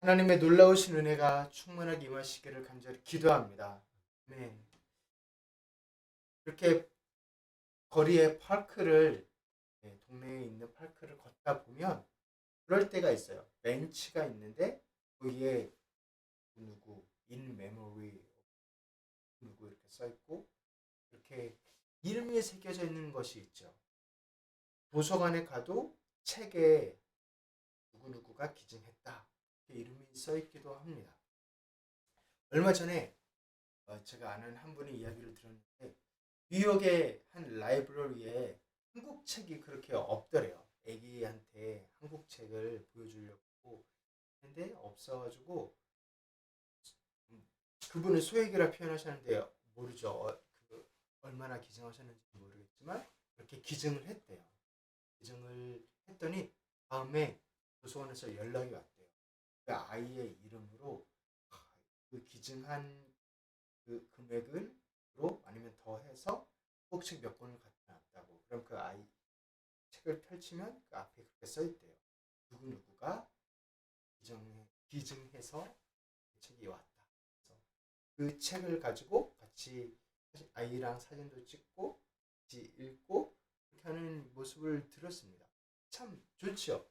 하나님의 놀라우신 은혜가 충만하게 임하시기를 간절히 기도합니다. 네. 이렇게 거리에 파크를, 동네에 있는 파크를 걷다 보면 그럴 때가 있어요. 벤치가 있는데 거기에 누구, in memory 누구 이렇게 써 있고 이렇게 이름이 새겨져 있는 것이 있죠. 도서관에 가도 책에 누구누구가 기증했다. 이렇게 이름이 써 있기도 합니다. 얼마 전에 제가 아는 한 분의 이야기를 들었는데 뉴욕의 한 라이브러리에 한국 책이 그렇게 없더래요. 애기한테 한국 책을 보여주려고 했는데 없어가지고 그분은 소액이라 표현하셨는데 모르죠. 얼마나 기증하셨는지 모르겠지만 그렇게 기증을 했대요. 기증을 했더니 다음에 도서관에서 연락이 왔대요. 그 아이의 이름으로 그 기증한 그 금액으로 아니면 더해서 꼭책 몇 권을 갖다 놨다고. 그럼 그 아이 책을 펼치면 그 앞에 그렇게 써 있대요. 누구누구가 기증해서 그 책이 왔다. 그래서 그 책을 가지고 같이 아이랑 사진도 찍고 같이 읽고 이렇게 하는 모습을 들었습니다. 참 좋죠.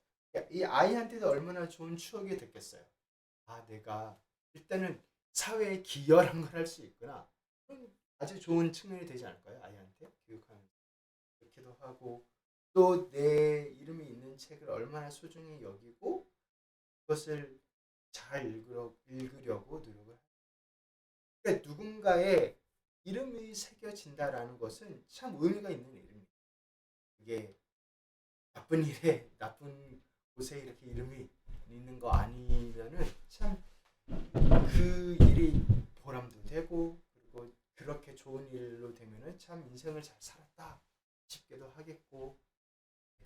이 아이한테도 얼마나 좋은 추억이 됐겠어요. 아, 내가 일단은 사회에 기여한 걸 할 수 있구나. 그럼 아주 좋은 측면이 되지 않을까요? 아이한테 교육하는 그렇기도 하고 또 내 이름이 있는 책을 얼마나 소중히 여기고 그것을 잘 읽으려고 노력을 그러니까 누군가의 이름이 새겨진다라는 것은 참 의미가 있는 일입니다. 이게 나쁜 일에 나쁜 곳에 이렇게 이름이 있는 거 아니면은 참 그 일이 보람도 되고 그리고 그렇게 좋은 일로 되면은 참 인생을 잘 살았다 싶기도 하겠고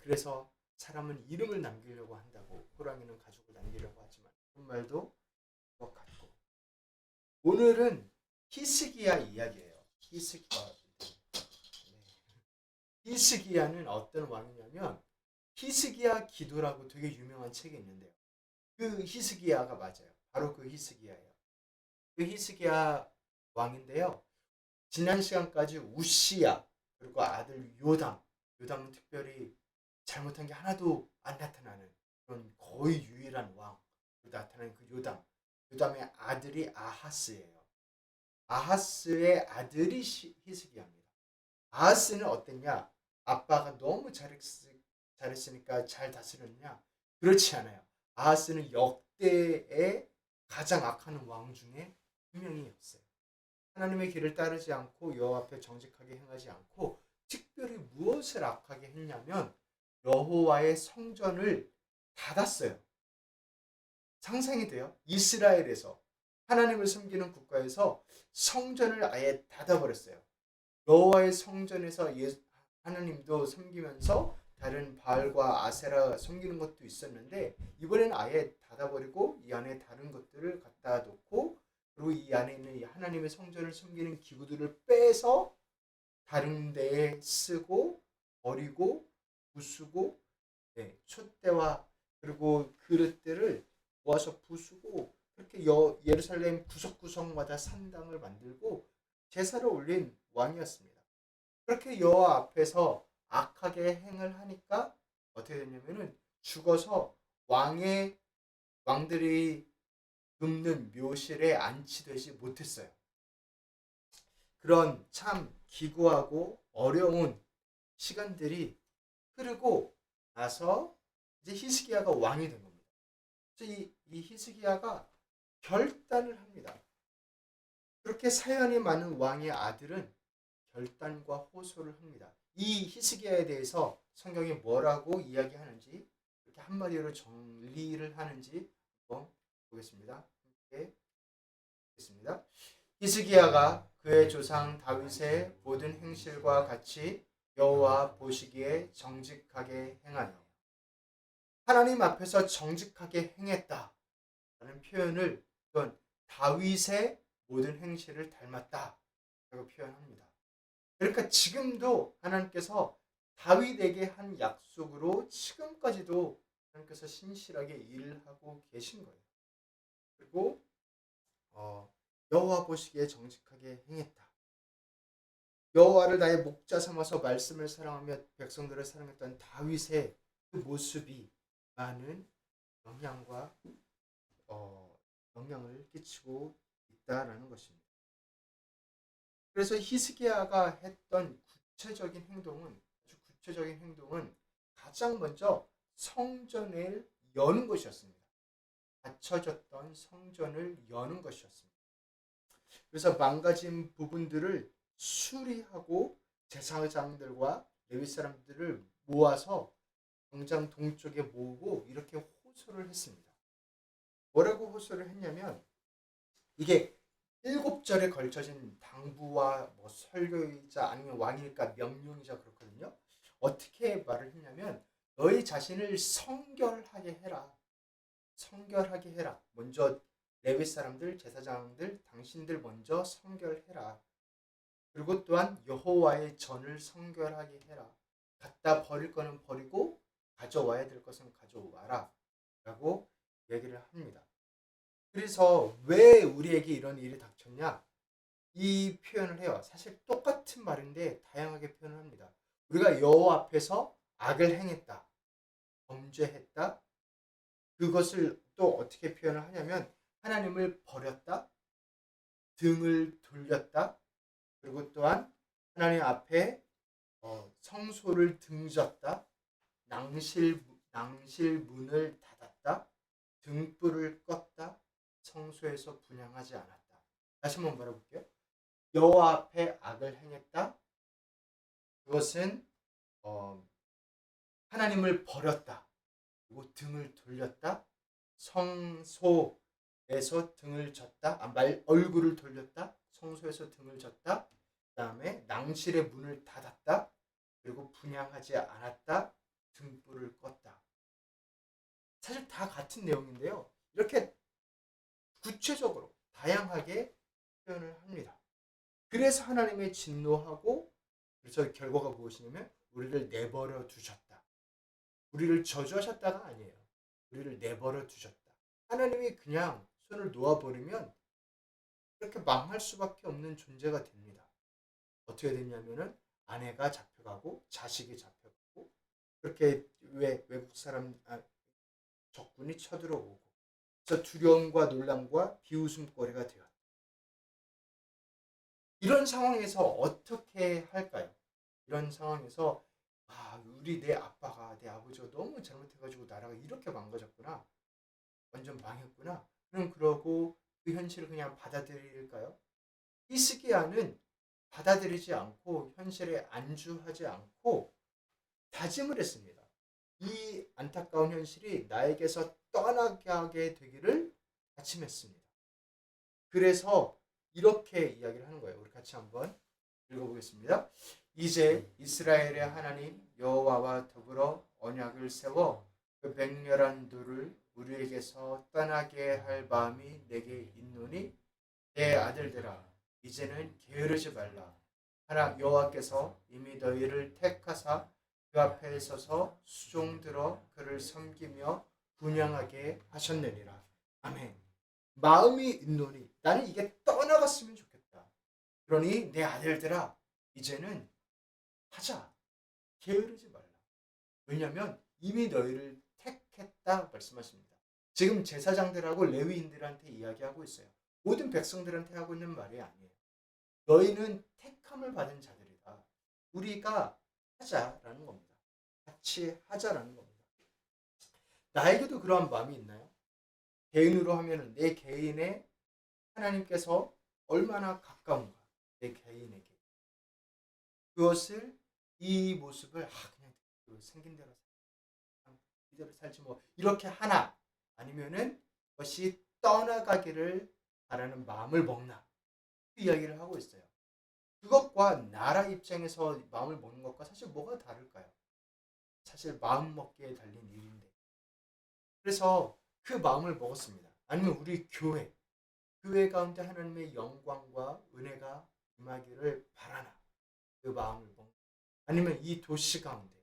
그래서 사람은 이름을 남기려고 한다고 호랑이는 가족을 남기려고 하지만 그런 말도 것 같고 오늘은 히스기야 이야기예요. 히스기야는 어떤 왕이냐면 히스기야 기도라고 되게 유명한 책이 있는데요. 그 히스기야가 맞아요. 바로 그 히스기야예요. 그 히스기야 왕인데요. 지난 시간까지 우시야 그리고 아들 요담은 특별히 잘못한 게 하나도 안 나타나는 그런 거의 유일한 왕 나타나는 그 요담의 아들이 아하스예요. 아하스의 아들이 히스기야입니다. 아하스는 어땠냐? 아빠가 너무 잘했으니까 잘 다스렸냐? 그렇지 않아요. 아하스는 역대의 가장 악한 왕 중에 한 명이었어요. 하나님의 길을 따르지 않고 여호와 앞에 정직하게 행하지 않고 특별히 무엇을 악하게 했냐면 여호와의 성전을 닫았어요. 상상이 돼요? 이스라엘에서 하나님을 섬기는 국가에서 성전을 아예 닫아버렸어요. 여호와의 성전에서 하나님도 섬기면서 다른 바알과 아세라 섬기는 것도 있었는데 이번에는 아예 닫아버리고 이 안에 다른 것들을 갖다 놓고 그리고 이 안에 있는 하나님의 성전을 섬기는 기구들을 빼서 다른 데에 쓰고 버리고 부수고 촛대와 그리고 그릇들을 모아서 부수고 그렇게 예루살렘 구석구석마다 산당을 만들고 제사를 올린 왕이었습니다. 그렇게 여호와 앞에서 악하게 행을 하니까 어떻게 됐냐면은 죽어서 왕들이 눕는 묘실에 안치되지 못했어요. 그런 참 기구하고 어려운 시간들이 흐르고 나서 이제 히스기야가 왕이 된 겁니다. 그래서 이 히스기야가 결단을 합니다. 그렇게 사연이 많은 왕의 아들은 결단과 호소를 합니다. 이 히스기야에 대해서 성경이 뭐라고 이야기하는지 이렇게 한마디로 정리를 하는지 한번 보겠습니다. 함께 보겠습니다. 히스기야가 그의 조상 다윗의 모든 행실과 같이 여호와 보시기에 정직하게 행하여 하나님 앞에서 정직하게 행했다 라는 표현을 또한 다윗의 모든 행실을 닮았다 라고 표현합니다. 그러니까 지금도 하나님께서 다윗에게 한 약속으로 지금까지도 하나님께서 신실하게 일을 하고 계신 거예요. 그리고 여호와 보시기에 정직하게 행했다. 여호와를 나의 목자 삼아서 말씀을 사랑하며 백성들을 사랑했던 다윗의 그 모습이 많은 영향과 영향을 끼치고 있다라는 것입니다. 그래서 히스기야가 했던 구체적인 행동은 가장 먼저 성전을 여는 것이었습니다. 닫혀졌던 성전을 여는 것이었습니다. 그래서 망가진 부분들을 수리하고 제사장들과 레위 사람들을 모아서 광장 동쪽에 모으고 이렇게 호소를 했습니다. 뭐라고 호소를 했냐면 이게 7절에 걸쳐진 당부와 뭐 설교이자 아니면 왕일까 명령이자 그렇거든요. 어떻게 말을 했냐면 너희 자신을 성결하게 해라. 성결하게 해라. 먼저 레위 사람들, 제사장들, 당신들 먼저 성결해라. 그리고 또한 여호와의 전을 성결하게 해라. 갖다 버릴 거는 버리고 가져와야 될 것은 가져와라. 라고 얘기를 합니다. 그래서 왜 우리에게 이런 일이 닥쳤냐? 이 표현을 해요. 사실 똑같은 말인데 다양하게 표현을 합니다. 우리가 여호와 앞에서 악을 행했다. 범죄했다. 그것을 또 어떻게 표현을 하냐면 하나님을 버렸다. 등을 돌렸다. 그리고 또한 하나님 앞에 성소를 등졌다. 낭실 문을 닫았다. 등불을 껐다. 성소에서 분향하지 않았다. 다시 한번 말해볼게요. 여호와 앞에 악을 행했다. 그것은 하나님을 버렸다. 그리고 등을 돌렸다. 성소에서 등을 졌다. 얼굴을 돌렸다. 성소에서 등을 졌다. 그 다음에 낭실의 문을 닫았다. 그리고 분향하지 않았다. 등불을 껐다. 사실 다 같은 내용인데요. 이렇게 구체적으로 다양하게 표현을 합니다. 그래서 하나님의 진노하고 그래서 결과가 무엇이냐면 우리를 내버려 두셨다. 우리를 저주하셨다가 아니에요. 우리를 내버려 두셨다. 하나님이 그냥 손을 놓아버리면 이렇게 망할 수밖에 없는 존재가 됩니다. 어떻게 됐냐면은 아내가 잡혀가고 자식이 잡혀가고 그렇게 외국 사람 적군이 쳐들어오고 그래서 두려움과 놀람과 비웃음거리가 되었다. 이런 상황에서 어떻게 할까요? 이런 상황에서 우리 내 아빠가 내 아버지가 너무 잘못해가지고 나라가 이렇게 망가졌구나. 완전 망했구나. 그럼 그러고 그 현실을 그냥 받아들일까요? 히스기야는 받아들이지 않고 현실에 안주하지 않고 다짐을 했습니다. 이 안타까운 현실이 나에게서 떠나게 하게 되기를 다짐했습니다. 그래서 이렇게 이야기를 하는 거예요. 우리 같이 한번 읽어보겠습니다. 이제 이스라엘의 하나님 여호와와 더불어 언약을 세워 그 맹렬한 노를 우리에게서 떠나게 할 마음이 내게 있노니 내 아들들아 이제는 게으르지 말라. 하나 여호와께서 이미 너희를 택하사 그 앞에 서서 수종들어 그를 섬기며 분향하게 하셨느니라. 아멘. 마음이 있노니 나는 이게 떠나갔으면 좋겠다. 그러니 내 아들들아 이제는 하자. 게으르지 말라. 왜냐하면 이미 너희를 택했다 말씀하십니다. 지금 제사장들하고 레위인들한테 이야기하고 있어요. 모든 백성들한테 하고 있는 말이 아니에요. 너희는 택함을 받은 자들이다. 우리가 하자라는 겁니다. 같이 하자라는 겁니다. 나에게도 그러한 마음이 있나요? 개인으로 하면은 내 개인에 하나님께서 얼마나 가까운가 내 개인에게 그것을 이 모습을 그냥 생긴 대로 이대로 살지 뭐 이렇게 하나 아니면은 그것이 떠나가기를 바라는 마음을 먹나 그 이야기를 하고 있어요. 그것과 나라 입장에서 마음을 먹는 것과 사실 뭐가 다를까요? 사실 마음 먹기에 달린 일인데 그래서 그 마음을 먹었습니다. 아니면 우리 교회 가운데 하나님의 영광과 은혜가 임하기를 바라나 그 마음을 먹는 아니면 이 도시 가운데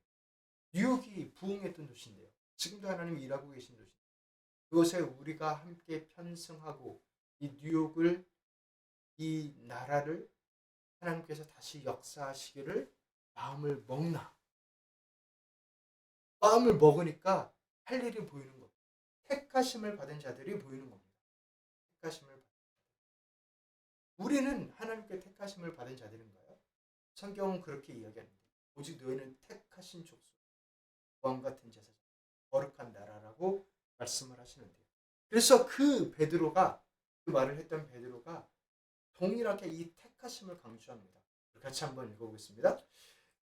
뉴욕이 부흥했던 도시인데요. 지금도 하나님이 일하고 계신 도시 그것에 우리가 함께 편승하고 이 뉴욕을, 이 나라를 하나님께서 다시 역사하시기를 마음을 먹나. 마음을 먹으니까 할 일이 보이는 거예요. 택하심을 받은 자들이 보이는 겁니다. 택하심을 받은. 우리는 하나님께 택하심을 받은 자들인가요? 성경은 그렇게 이야기합니다. 오직 너희는 택하신 족속, 왕 같은 제사장, 거룩한 나라라고 말씀을 하시는데요. 그래서 그 베드로가, 그 말을 했던 베드로가 동일하게 이 택하심을 강조합니다. 같이 한번 읽어보겠습니다.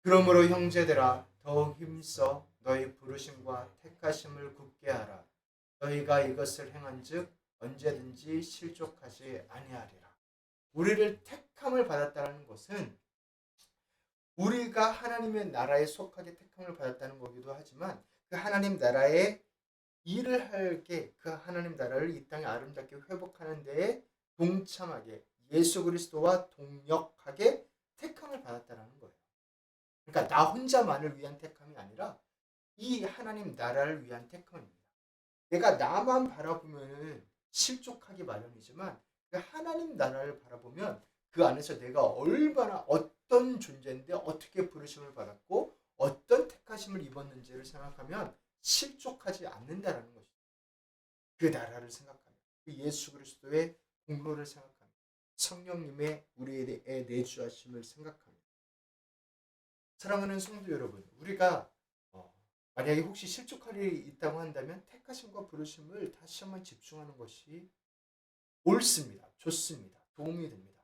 그러므로 형제들아 더욱 힘써 너희 부르심과 택하심을 굳게 하라. 너희가 이것을 행한즉 언제든지 실족하지 아니하리라. 우리를 택함을 받았다는 것은 우리가 하나님의 나라에 속하게 택함을 받았다는 거기도 하지만 그 하나님 나라에 일을 하게, 그 하나님 나라를 이 땅에 아름답게 회복하는 데에 동참하게, 예수 그리스도와 동역하게 택함을 받았다는 거예요. 그러니까 나 혼자만을 위한 택함이 아니라 이 하나님 나라를 위한 택함입니다. 내가 나만 바라보면 실족하기 마련이지만 그 하나님 나라를 바라보면 그 안에서 내가 얼마나 어떤 존재인데 어떻게 부르심을 받았고 어떤 택하심을 입었는지를 생각하면 실족하지 않는다라는 것입니다. 그 나라를 생각하면, 그 예수 그리스도의 공로를 생각하면, 성령님의 우리에 내주하심을 생각하면. 사랑하는 성도 여러분, 우리가 만약에 혹시 실족할 일이 있다고 한다면 택하심과 부르심을 다시 한번 집중하는 것이 옳습니다. 좋습니다. 도움이 됩니다.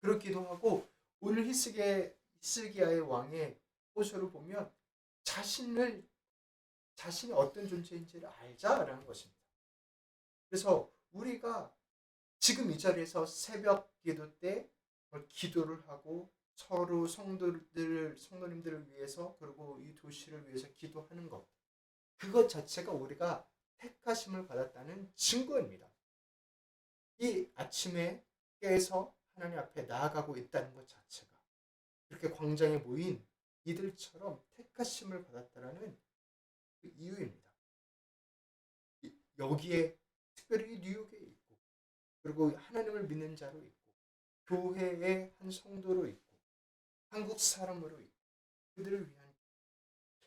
그렇기도 하고 오늘 히스기야의 왕의 호소를 보면 자신이 어떤 존재인지를 알자라는 것입니다. 그래서 우리가 지금 이 자리에서 새벽 기도 때 기도를 하고 서로 성도님들을 위해서 그리고 이 도시를 위해서 기도하는 것, 그것 자체가 우리가 택하심을 받았다는 증거입니다. 이 아침에 깨서 하나님 앞에 나아가고 있다는 것 자체가 이렇게 광장에 모인 이들처럼 택하심을 받았다는 그 이유입니다. 여기에 특별히 뉴욕에 있고 그리고 하나님을 믿는 자로 있고 교회의 한 성도로 있고 한국 사람으로 있고 그들을 위한,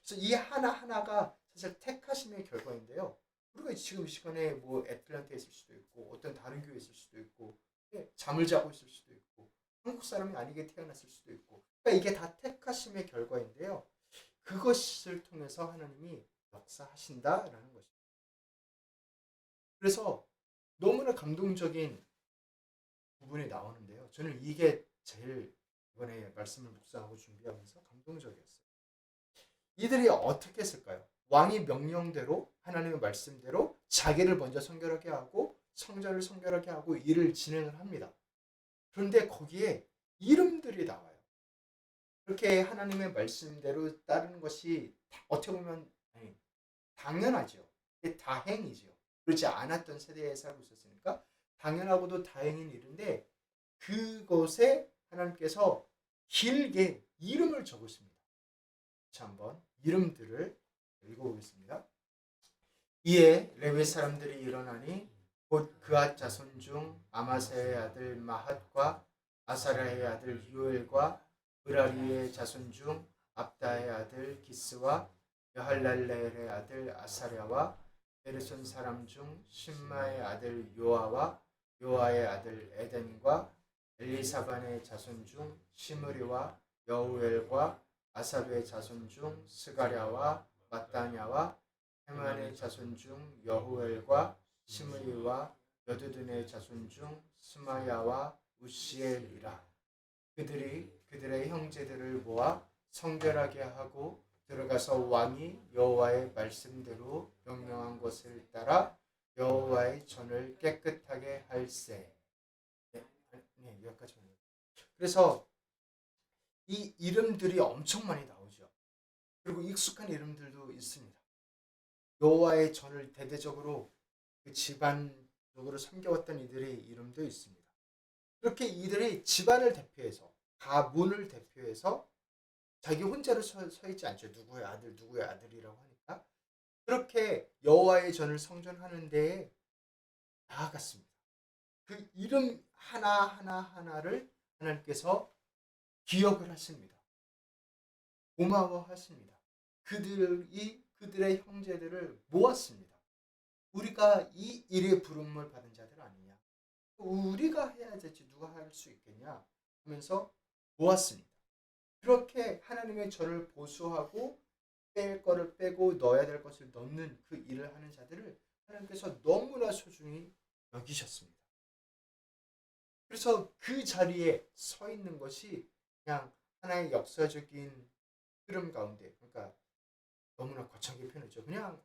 그래서 이 하나하나가 사실 택하심의 결과인데요. 우리가 지금 이 시간에 뭐 애틀랜타에 있을 수도 있고 어떤 다른 교회에 있을 수도 있고 잠을 자고 있을 수도 있고 한국 사람이 아니게 태어났을 수도 있고, 그러니까 이게 다 택하심의 결과인데요. 그것을 통해서 하나님이 역사하신다라는 것입니다. 그래서 너무나 감동적인 부분이 나오는데요. 저는 이게 제일 이번에 말씀을 묵상하고 준비하면서 감동적이었어요. 이들이 어떻게 했을까요? 왕이 명령대로 하나님의 말씀대로 자기를 먼저 성결하게 하고 성전을 성결하게 하고 일을 진행을 합니다. 그런데 거기에 이름들이 나와요. 그렇게 하나님의 말씀대로 따르는 것이 어떻게 보면 당연하죠. 다행이죠. 그렇지 않았던 세대에 살고 있었으니까 당연하고도 다행인 일인데 그것에 하나님께서 길게 이름을 적으십니다. 자, 한번 이름들을 읽어보겠습니다. 이에 레위 사람들이 일어나니 곧 그앗 자손 중 아마사의 아들 마핫과 아사랴의 아들 요엘과 브라리의 자손 중 압다의 아들 기스와 여할랄레의 아들 아사랴와 베르손 사람 중 심마의 아들 요아와 요아의 아들 에덴과 엘리사반의 자손 중 시므리와 여우엘과 아사르의 자손 중 스가랴와 마따냐와 헤만의 자손 중 여후엘과 시므리와 여두둔의 자손 중 스마야와 우시엘이라. 그들이 그들의 형제들을 모아 성결하게 하고 들어가서 왕이 여호와의 말씀대로 명령한 것을 따라 여호와의 전을 깨끗하게 할세. 여기까지만. 그래서 이 이름들이 엄청 많이 나오죠. 그리고 익숙한 이름들도 있습니다. 여호와의 전을 대대적으로 그 집안적으로 섬겨왔던 이들의 이름도 있습니다. 그렇게 이들이 집안을 대표해서 가문을 대표해서 자기 혼자로 서 있지 않죠. 누구의 아들이라고 하니까 그렇게 여호와의 전을 성전하는 데에 나아갔습니다. 그 이름 하나하나를 하나님께서 기억을 하십니다. 고마워하십니다. 그들의 형제들을 모았습니다. 우리가 이 일에 부름을 받은 자들 아니냐? 우리가 해야 되지 누가 할 수 있겠냐? 하면서 모았습니다. 그렇게 하나님의 전을 보수하고 뺄 거를 빼고 넣어야 될 것을 넣는 그 일을 하는 자들을 하나님께서 너무나 소중히 여기셨습니다. 그래서 그 자리에 서 있는 것이 그냥 하나의 역사적인 흐름 가운데, 그러니까 너무나 거창하게 표현했죠. 그냥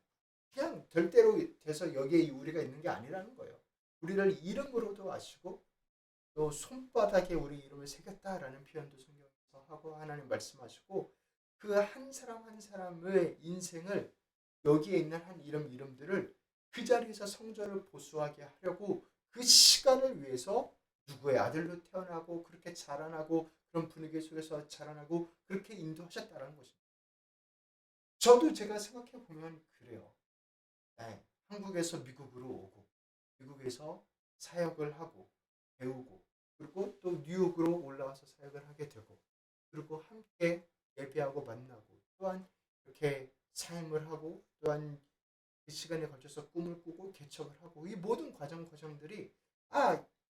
될 대로 돼서 여기에 우리가 있는 게 아니라는 거예요. 우리를 이름으로도 아시고 또 손바닥에 우리 이름을 새겼다라는 표현도 성경에서 하고 하나님 말씀하시고 그 한 사람 한 사람의 인생을 여기에 있는 한 이름들을 그 자리에서 성전을 보수하게 하려고 그 시간을 위해서 누구의 아들로 태어나고 그렇게 자라나고 그런 분위기 속에서 자라나고 그렇게 인도하셨다는 것입니다. 저도 제가 생각해 보면 그래요. 네, 한국에서 미국으로 오고 미국에서 사역을 하고 배우고 그리고 또 뉴욕으로 올라와서 사역을 하게 되고 그리고 함께 예배하고 만나고 또한 이렇게 삶을 하고 또한 그 시간에 걸쳐서 꿈을 꾸고 개척을 하고 이 모든 과정들이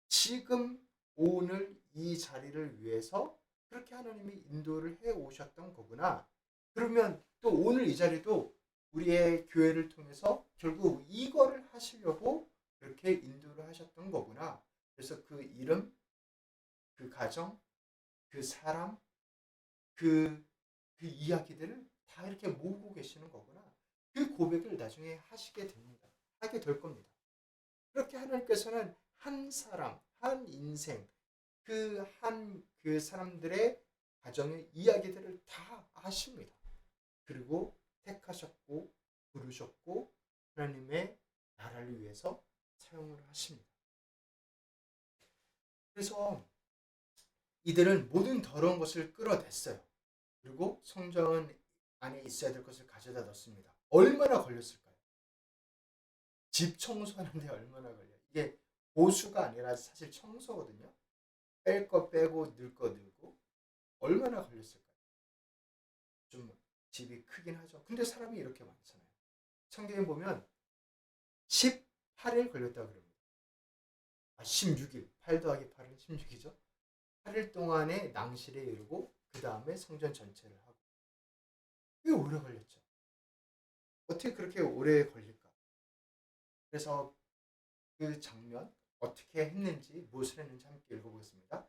지금 오늘 이 자리를 위해서 그렇게 하나님이 인도를 해 오셨던 거구나. 그러면 또 오늘 이 자리도 우리의 교회를 통해서 결국 이거를 하시려고 그렇게 인도를 하셨던 거구나. 그래서 그 이름, 그 가정, 그 사람, 그, 그 이야기들을 다 이렇게 모으고 계시는 거구나. 그 고백을 나중에 하시게 됩니다. 하게 될 겁니다. 그렇게 하나님께서는 한 사람, 한 인생, 그 사람들의 가정의 이야기들을 다 아십니다. 그리고 택하셨고 부르셨고 하나님의 나라를 위해서 사용을 하십니다. 그래서 이들은 모든 더러운 것을 끌어냈어요. 그리고 성전 안에 있어야 될 것을 가져다 넣습니다. 얼마나 걸렸을까요? 집 청소하는데 얼마나 걸려요? 이게 보수가 아니라 사실 청소거든요. 뺄 거 빼고 넣을 거 넣고 얼마나 걸렸을까요? 좀 집이 크긴 하죠. 근데 사람이 이렇게 많잖아요. 성경에 보면 18일 걸렸다고 그럽니다. 16일. 8 더하기 8은 16이죠. 8일 동안에 낭실에 이르고 그 다음에 성전 전체를 하고 꽤 오래 걸렸죠. 어떻게 그렇게 오래 걸릴까? 그래서 그 장면 어떻게 했는지 무엇을 했는지 함께 읽어보겠습니다.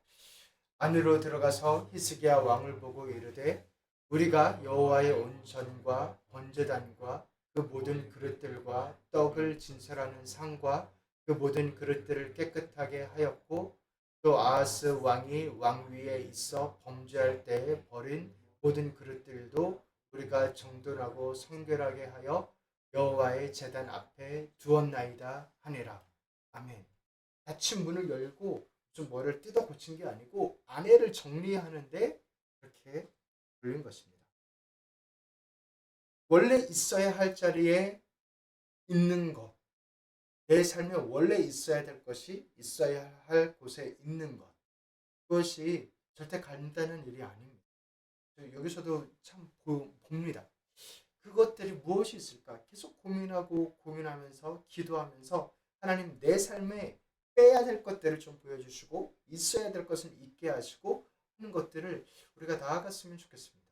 안으로 들어가서 히스기야 왕을 보고 이르되 우리가 여호와의 온 전과 번제단과 그 모든 그릇들과 떡을 진설하는 상과 그 모든 그릇들을 깨끗하게 하였고 또 아하스 왕이 왕위에 있어 범죄할 때에 버린 모든 그릇들도 우리가 정돈하고 성결하게 하여 여호와의 제단 앞에 두었나이다 하니라. 아멘. 닫힌 문을 열고 좀 뭐를 뜯어 고친 게 아니고 안에를 정리하는데 그렇게 돌린 것입니다. 원래 있어야 할 자리에 있는 것, 내 삶에 원래 있어야 될 것이 있어야 할 곳에 있는 것, 그것이 절대 간단한 일이 아닙니다. 여기서도 참 봅니다. 그것들이 무엇이 있을까? 계속 고민하고 고민하면서 기도하면서 하나님 내 삶에 빼야 될 것들을 좀 보여주시고 있어야 될 것은 있게 하시고 하는 것들을 우리가 나아갔으면 좋겠습니다.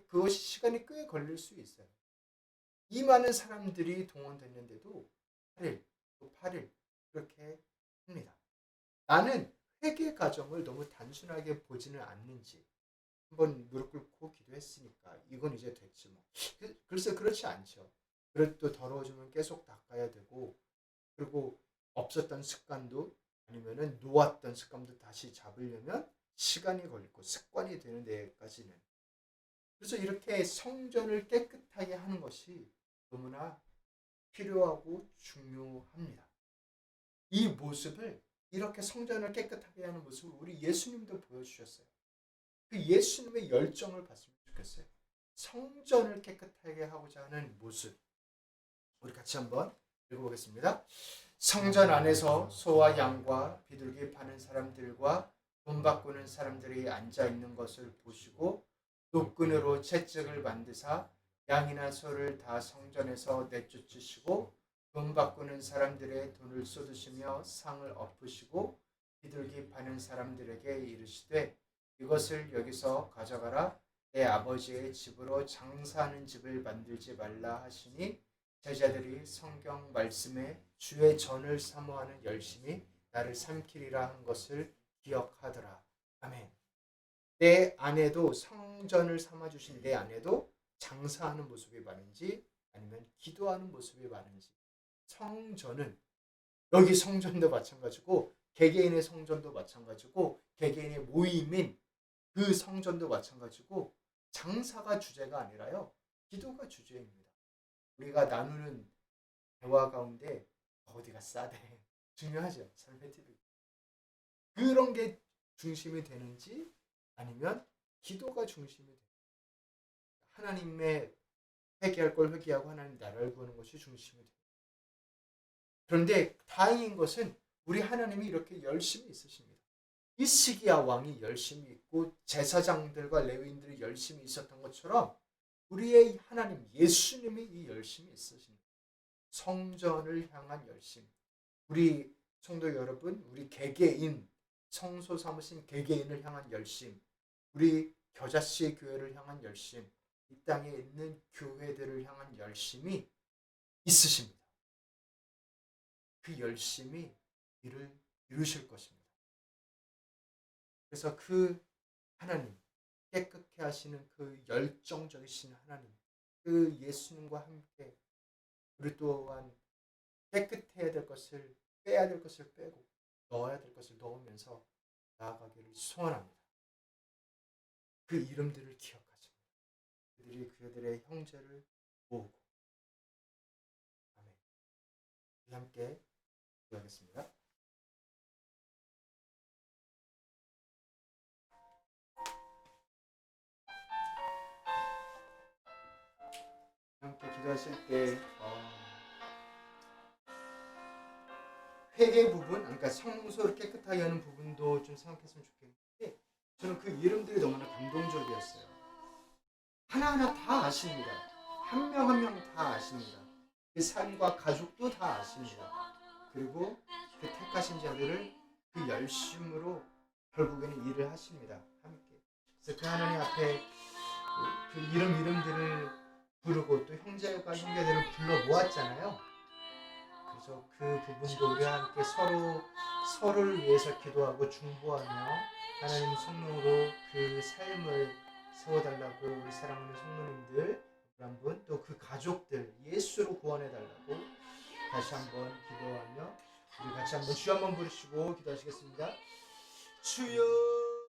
그것이 시간이 꽤 걸릴 수 있어요. 이 많은 사람들이 동원됐는데도 8일, 또 8일 그렇게 합니다. 나는 회개 과정을 너무 단순하게 보지는 않는지 한번 무릎 꿇고 기도했으니까 이건 이제 됐지 뭐. 글쎄 그렇지 않죠. 그릇도 더러워지면 계속 닦아야 되고 그리고 없었던 습관도 아니면은 놓았던 습관도 다시 잡으려면 시간이 걸리고 습관이 되는 데까지는. 그래서 이렇게 성전을 깨끗하게 하는 것이 너무나 필요하고 중요합니다. 이 모습을 이렇게 성전을 깨끗하게 하는 모습을 우리 예수님도 보여주셨어요. 그 예수님의 열정을 봤으면 좋겠어요. 성전을 깨끗하게 하고자 하는 모습. 우리 같이 한번 읽어보겠습니다. 성전 안에서 소와 양과 비둘기 파는 사람들과 돈 바꾸는 사람들이 앉아 있는 것을 보시고 노끈으로 채찍을 만드사 양이나 소를 다 성전에서 내쫓으시고 돈 바꾸는 사람들의 돈을 쏟으시며 상을 엎으시고 비둘기 파는 사람들에게 이르시되 이것을 여기서 가져가라. 내 아버지의 집으로 장사하는 집을 만들지 말라 하시니 제자들이 성경 말씀에 주의 전을 사모하는 열심히 나를 삼키리라 한 것을 기억하더라. 아멘. 내 안에도 성전을 삼아주신 내 안에도 장사하는 모습이 많은지 아니면 기도하는 모습이 많은지 성전은 여기 성전도 마찬가지고 개개인의 성전도 마찬가지고 개개인의 모임인 그 성전도 마찬가지고 장사가 주제가 아니라요. 기도가 주제입니다. 우리가 나누는 대화 가운데 어디가 싸대 중요하죠. 삶의 팁이 그런 게 중심이 되는지 아니면 기도가 중심이 되는지 하나님의 회개할 걸 회개하고 하나님 나라를 구하는 것이 중심이 돼요. 그런데 다행인 것은 우리 하나님이 이렇게 열심히 있으십니다. 히스기야 왕이 열심히 있고 제사장들과 레위인들이 열심히 있었던 것처럼 우리의 하나님 예수님이 이 열심히 있으십니다. 성전을 향한 열심. 우리 성도 여러분, 우리 개개인 성소 삼으신 개개인을 향한 열심, 우리 겨자씨 교회를 향한 열심, 이 땅에 있는 교회들을 향한 열심이 있으십니다. 그 열심이 이를 이루실 것입니다. 그래서 그 하나님, 깨끗게 하시는 그 열정적이신 하나님, 그 예수님과 함께 우리 또한 깨끗해야 될 것을 빼야 될 것을 빼고 넣어야 될 것을 넣으면서 나아가기를 소원합니다. 그 이름들을 기억하십니다. 그들이 그들의 형제를 모으고 아멘. 함께 기도하겠습니다. 함께 기도하실 때 회개 부분, 그러니까 성소를 깨끗하게 하는 부분도 좀 생각했으면 좋겠는데 저는 그 이름들이 너무나 감동적이었어요. 하나하나 다 아십니다. 한 명 한 명 다 아십니다. 그 삶과 가족도 다 아십니다. 그리고 그 택하신 자들을 그 열심으로 결국에는 일을 하십니다. 함께. 그래서 그 하나님 앞에 그 이름들을 부르고 또 형제가 형제들을 불러 모았잖아요. 그래서 그 부분도 우리와 함께 서로를 위해서 기도하고 중보하며 하나님 성령으로 그 삶을 세워달라고 우리 사랑하는 성도님들 한 분 또 그 가족들 예수로 구원해달라고 다시 한번 기도하며 우리 같이 한번 주 한번 부르시고 기도하시겠습니다. 주여